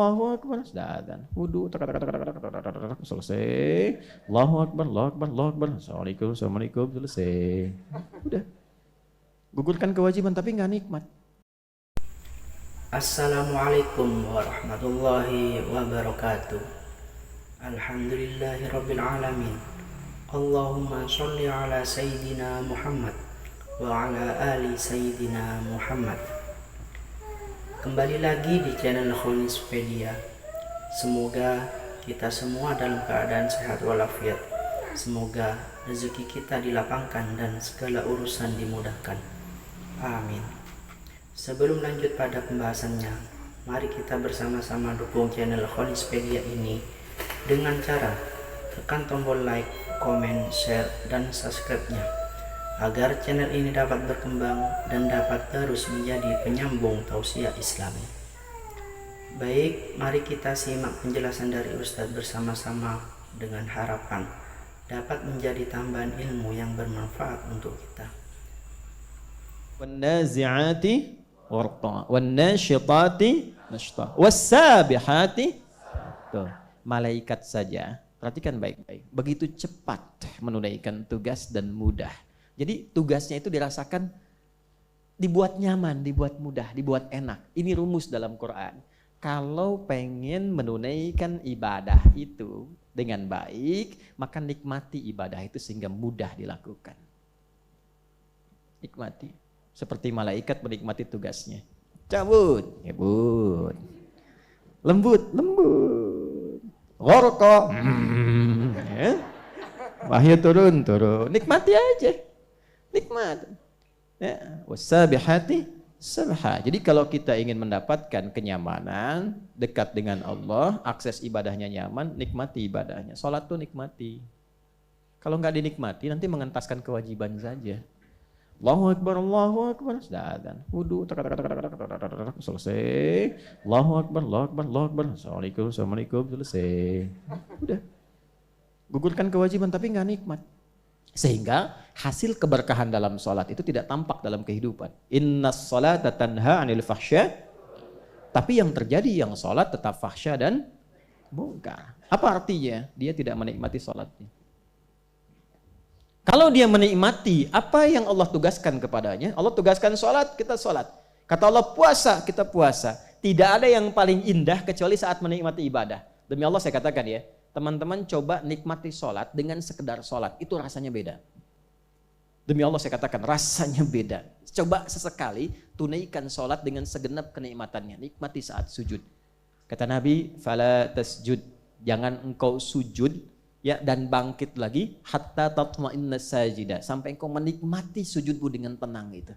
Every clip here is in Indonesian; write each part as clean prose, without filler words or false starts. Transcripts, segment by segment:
Allahu Akbar, sudah adzan. Wudu, selesai. Allahu Akbar, Allahu Akbar, Allahu Akbar. Assalamualaikum, Assalamualaikum, selesai. Udah. Gugurkan kewajiban tapi nggak nikmat. Assalamualaikum warahmatullahi wabarakatuh. Alhamdulillahirabbil alamin. Allahumma sholli ala sayyidina Muhammad wa ala ali sayyidina Muhammad. Kembali lagi di channel Khonispedia. Semoga kita semua dalam keadaan sehat walafiat. Semoga rezeki kita dilapangkan dan segala urusan dimudahkan. Amin. Sebelum lanjut pada pembahasannya, mari kita bersama-sama dukung channel Khonispedia ini dengan cara tekan tombol like, komen, share, dan subscribe-nya agar channel ini dapat berkembang dan dapat terus menjadi penyambung tausiah Islami. Baik, mari kita simak penjelasan dari Ustadz bersama-sama dengan harapan dapat menjadi tambahan ilmu yang bermanfaat untuk kita. Wan-nazi'ati warqa, wan-nasyitati nashta, was-sabihati. Tuh, malaikat saja. Perhatikan baik-baik. Begitu cepat menunaikan tugas dan mudah. Jadi tugasnya itu dirasakan dibuat nyaman, dibuat mudah, dibuat enak. Ini rumus dalam Quran. Kalau pengen menunaikan ibadah itu dengan baik, maka nikmati ibadah itu sehingga mudah dilakukan. Nikmati. Seperti malaikat menikmati tugasnya. Cabut, cabut. Lembut, lembut. Gharqa. Ya. Wahyu turun, turun. Nikmati aja. Nikmat. Ya, wasabihati sabha. Jadi kalau kita ingin mendapatkan kenyamanan, dekat dengan Allah, akses ibadahnya nyaman, nikmati ibadahnya. Salat tuh nikmati. Kalau nggak dinikmati, nanti mengentaskan kewajiban saja. Allahu Akbar, Allahu Akbar, sudah adzan. Wudu, selesai. Allahu Akbar, Allahu Akbar, Allahu Akbar. Assalamualaikum, Assalamualaikum, selesai. Udah. Gugurkan kewajiban tapi nggak nikmat. Sehingga hasil keberkahan dalam sholat itu tidak tampak dalam kehidupan. Innas sholata tanha 'anil fahsya. Tapi yang terjadi yang sholat tetap fahsya dan munkar. Apa artinya? Dia tidak menikmati sholatnya. Kalau dia menikmati apa yang Allah tugaskan kepadanya, Allah tugaskan sholat, kita sholat. Kata Allah puasa, kita puasa. Tidak ada yang paling indah kecuali saat menikmati ibadah. Demi Allah saya katakan ya, teman-teman coba nikmati sholat dengan sekedar sholat, itu rasanya beda. Demi Allah saya katakan rasanya beda. Coba sesekali tunaikan sholat dengan segenap kenikmatannya, nikmati saat sujud. Kata Nabi, fala tasjud, jangan engkau sujud ya dan bangkit lagi hatta tatma'inna sajida, sampai engkau menikmati sujudmu dengan tenang itu.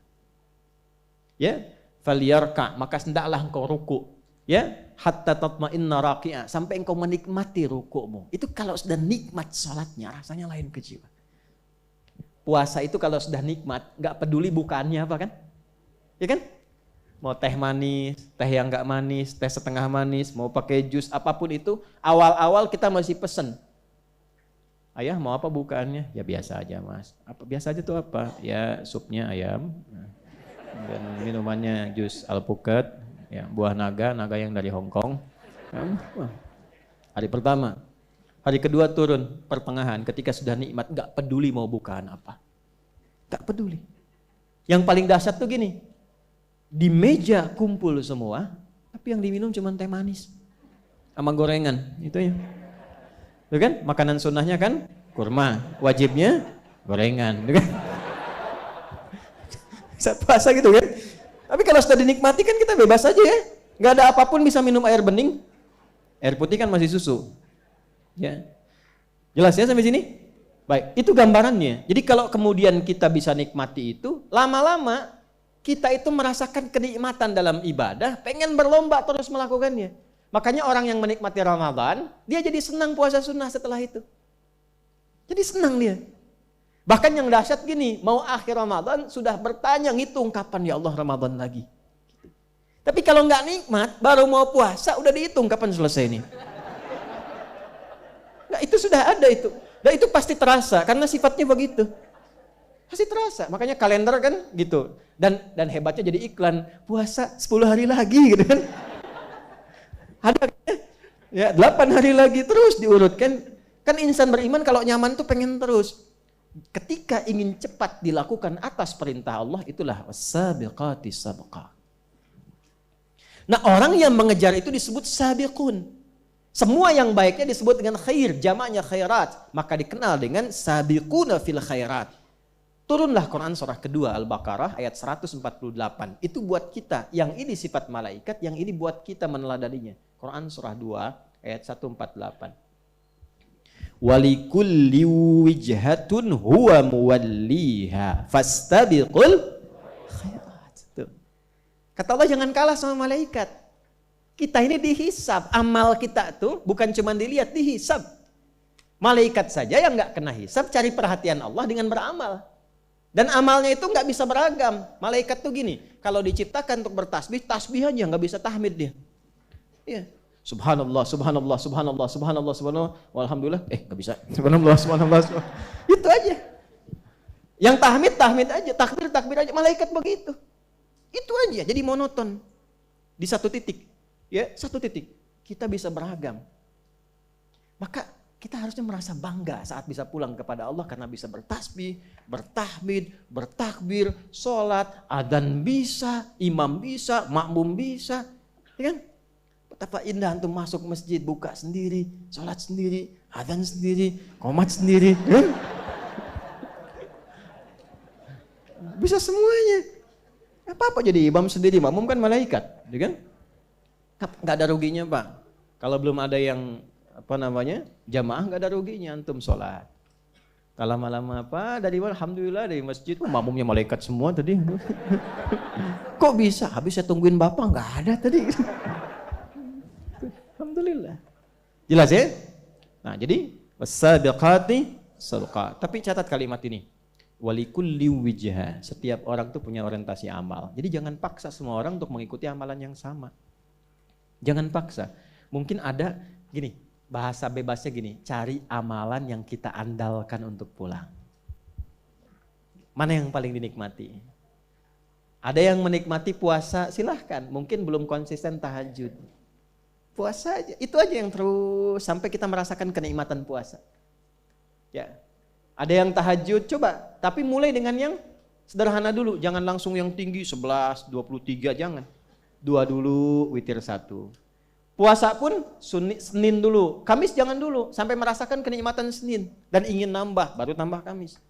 Ya, falyarka, maka hendaklah engkau ruku. Ya, hatta tatma'inna raki'a, sampai engkau menikmati rukukmu. Itu kalau sudah nikmat sholatnya, rasanya lain ke jiwa. Puasa itu kalau sudah nikmat, nggak peduli bukaannya apa kan? Ya kan? Mau teh manis, teh yang nggak manis, teh setengah manis, mau pakai jus, apapun itu, awal-awal kita masih pesen. Ayah mau apa bukaannya? Ya biasa aja mas. Apa biasa aja tuh apa? Ya supnya ayam, dan minumannya jus alpukat, ya buah naga, naga yang dari Hong Kong. Hari pertama, hari kedua turun pertengahan, ketika sudah nikmat nggak peduli mau bukaan apa, nggak peduli. Yang paling dahsyat tuh gini, di meja kumpul semua, tapi yang diminum cuma teh manis sama gorengan, itu ya. Itu kan makanan sunnahnya kan kurma, wajibnya gorengan, itu kan. Saat puasa gitu kan. Tapi kalau sudah dinikmati kan kita bebas aja ya. Nggak ada apapun, bisa minum air bening. Air putih kan masih susu. Ya. Jelas ya sampai sini? Baik, itu gambarannya. Jadi kalau kemudian kita bisa nikmati itu, lama-lama kita itu merasakan kenikmatan dalam ibadah, pengen berlomba terus melakukannya. Makanya orang yang menikmati Ramadan, dia jadi senang puasa sunnah setelah itu. Jadi senang dia. Bahkan yang dahsyat gini, mau akhir Ramadan sudah bertanya, ngitung kapan ya Allah Ramadan lagi. Tapi kalau nggak nikmat, baru mau puasa udah dihitung kapan selesai ini. Nah itu sudah ada itu. Dan itu pasti terasa, karena sifatnya begitu. Pasti terasa, makanya kalender kan gitu. Dan hebatnya jadi iklan, puasa 10 hari lagi gitu kan. Ada ya 8 hari lagi terus diurutkan. Kan insan beriman kalau nyaman tuh pengen terus. Ketika ingin cepat dilakukan atas perintah Allah, itulah as-sabiqati sabqa. Nah, orang yang mengejar itu disebut sabiqun. Semua yang baiknya disebut dengan khair, jamaknya khairat, maka dikenal dengan sabiquna fil khairat. Turunlah Quran surah kedua Al-Baqarah ayat 148. Itu buat kita, yang ini sifat malaikat, yang ini buat kita meneladaninya. Quran surah 2 ayat 148. Walikulli wijhatun huwa muwalliha fastabiqul khairat. Tuh. Kata Allah jangan kalah sama malaikat. Kita ini dihisab, amal kita tuh bukan cuma dilihat, dihisab. Malaikat saja yang nggak kena hisab cari perhatian Allah dengan beramal. Dan amalnya itu nggak bisa beragam. Malaikat tuh gini, kalau diciptakan untuk bertasbih, tasbih aja nggak bisa tahmid dia. Iya. Subhanallah, subhanallah, subhanallah, subhanallah, subhanallah, walhamdulillah, nggak bisa. Subhanallah, subhanallah, subhanallah. Itu aja. Yang tahmid, tahmid aja, takbir, takbir aja. Malaikat begitu. Itu aja, jadi monoton. Di satu titik, ya, satu titik. Kita bisa beragam. Maka kita harusnya merasa bangga saat bisa pulang kepada Allah karena bisa bertasbih, bertahmid, bertakbir, sholat, adzan bisa, imam bisa, makmum bisa, ya kan? Betapa indah antum masuk masjid, buka sendiri, sholat sendiri, adzan sendiri, qomat sendiri. Kan? Bisa semuanya. Apa-apa jadi imam sendiri, makmum kan malaikat. Kan? Gak ada ruginya Pak. Kalau belum ada yang jamaah gak ada ruginya antum sholat. Tak lama-lama dari mana? Alhamdulillah dari masjid, makmumnya malaikat semua tadi. Kok bisa? Habis saya tungguin bapak, gak ada tadi. Alhamdulillah. Jelas ya? Nah, jadi was-sabiqati sabqa. Tapi catat kalimat ini. Walikulli wijha. Setiap orang tuh punya orientasi amal. Jadi jangan paksa semua orang untuk mengikuti amalan yang sama. Jangan paksa. Mungkin ada gini, bahasa bebasnya gini, cari amalan yang kita andalkan untuk pulang. Mana yang paling dinikmati? Ada yang menikmati puasa, silahkan. Mungkin belum konsisten tahajud. Puasa aja, itu aja yang terus sampai kita merasakan kenikmatan puasa. Ya, ada yang tahajud, coba, tapi mulai dengan yang sederhana dulu, jangan langsung yang tinggi 11, 23, jangan. 2 dulu, witir 1. Puasa pun Senin dulu, Kamis jangan dulu, sampai merasakan kenikmatan Senin dan ingin nambah, baru tambah Kamis.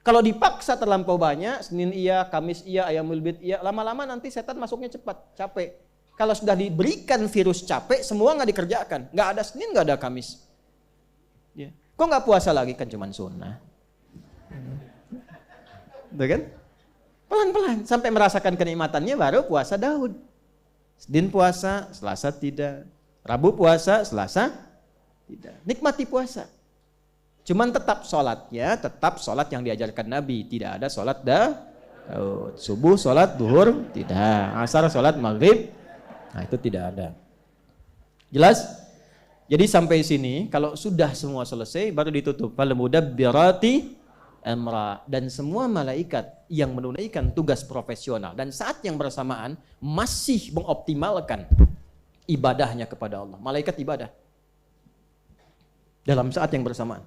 Kalau dipaksa terlampau banyak, Senin iya, Kamis iya, Ayamul Bid iya, lama-lama nanti setan masuknya cepat, capek. Kalau sudah diberikan virus capek, semua nggak dikerjakan. Nggak ada Senin, nggak ada Kamis. Ya. Kok nggak puasa lagi? Kan cuma sunnah. Udah kan? Pelan-pelan. Sampai merasakan kenikmatannya baru puasa Daud. Senin puasa, Selasa tidak. Rabu puasa, Selasa tidak. Nikmati puasa. Cuman tetap sholatnya, tetap sholat yang diajarkan Nabi. Tidak ada sholat Daud. Subuh sholat, duhur tidak. Asar sholat, maghrib. Nah itu tidak ada. Jelas? Jadi sampai sini kalau sudah semua selesai baru ditutup. Fal mudabbirati amra. Dan semua malaikat yang menunaikan tugas profesional dan saat yang bersamaan masih mengoptimalkan ibadahnya kepada Allah. Malaikat ibadah dalam saat yang bersamaan.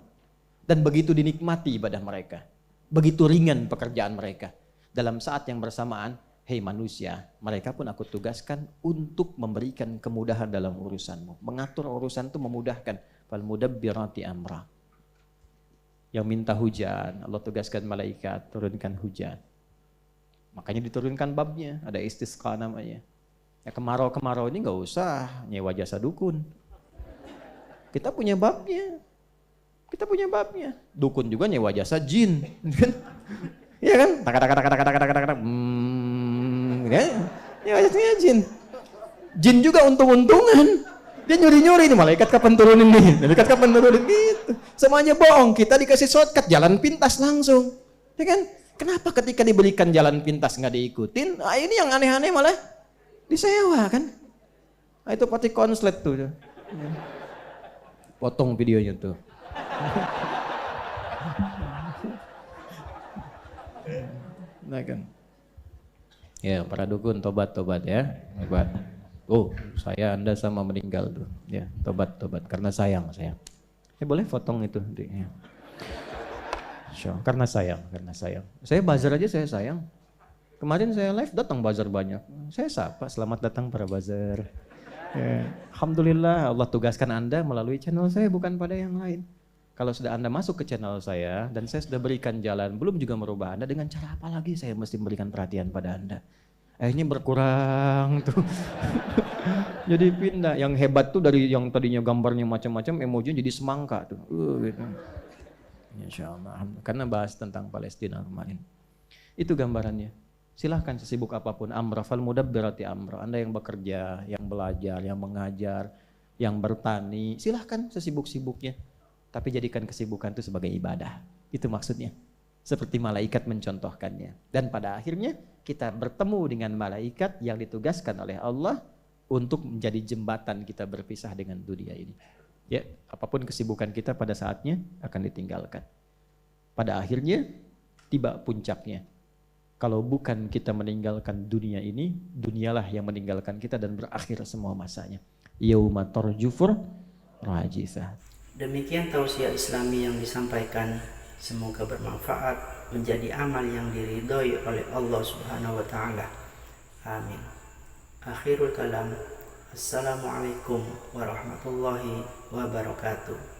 Dan begitu dinikmati ibadah mereka. Begitu ringan pekerjaan mereka. Dalam saat yang bersamaan, hei manusia, mereka pun aku tugaskan untuk memberikan kemudahan dalam urusanmu. Mengatur urusan itu memudahkan. Fal mudabbirati amra. Yang minta hujan, Allah tugaskan malaikat turunkan hujan. Makanya diturunkan babnya, ada istisqa namanya. Ya kemarau-kemarau ini nggak usah nyewa jasa dukun. Kita punya babnya. Kita punya babnya. Dukun juga nyewa jasa jin. Iya kan? Tak. Ya jasanya jin. Jin juga untung-untungan. Dia nyuri-nyuri nih, malaikat kapan turunin nih? Malaikat kapan turunin gitu. Semuanya bohong, kita dikasih shortcut jalan pintas langsung. Ya kan? Kenapa ketika diberikan jalan pintas nggak diikutin? Nah, ini yang aneh-aneh malah disewa kan? Nah, itu pati konslet tuh. Potong videonya tuh. Nah kan. Ya, para dukun tobat ya. Tobat. Oh, Anda sama meninggal tuh. Ya, tobat karena sayang. Boleh potong itu. Ya. Karena sayang. Saya buzzer aja saya sayang. Kemarin saya live datang buzzer banyak. Saya sapa, selamat datang para buzzer. Ya. Alhamdulillah Allah tugaskan Anda melalui channel saya, bukan pada yang lain. Kalau sudah Anda masuk ke channel saya dan saya sudah berikan jalan, belum juga merubah Anda, dengan cara apa lagi saya mesti memberikan perhatian pada Anda? Akhirnya berkurang tuh. Jadi pindah. Yang hebat tuh dari yang tadinya gambarnya macam-macam, emojinya jadi semangka tuh. Gitu. Insyaallah. Karena bahas tentang Palestina kemarin. Itu gambarannya. Silahkan sesibuk apapun, amra fal mudabbirati amra. Anda yang bekerja, yang belajar, yang mengajar, yang bertani, silahkan sesibuk-sibuknya. Tapi jadikan kesibukan itu sebagai ibadah. Itu maksudnya. Seperti malaikat mencontohkannya. Dan pada akhirnya kita bertemu dengan malaikat yang ditugaskan oleh Allah untuk menjadi jembatan kita berpisah dengan dunia ini. Ya, apapun kesibukan kita pada saatnya akan ditinggalkan. Pada akhirnya tiba puncaknya. Kalau bukan kita meninggalkan dunia ini, dunialah yang meninggalkan kita dan berakhir semua masanya. Yauma tarjufur rajifah. Demikian tausiah Islami yang disampaikan, semoga bermanfaat, menjadi amal yang diridhoi oleh Allah Subhanahu wa taala. Amin. Akhirul kalam. Assalamualaikum warahmatullahi wabarakatuh.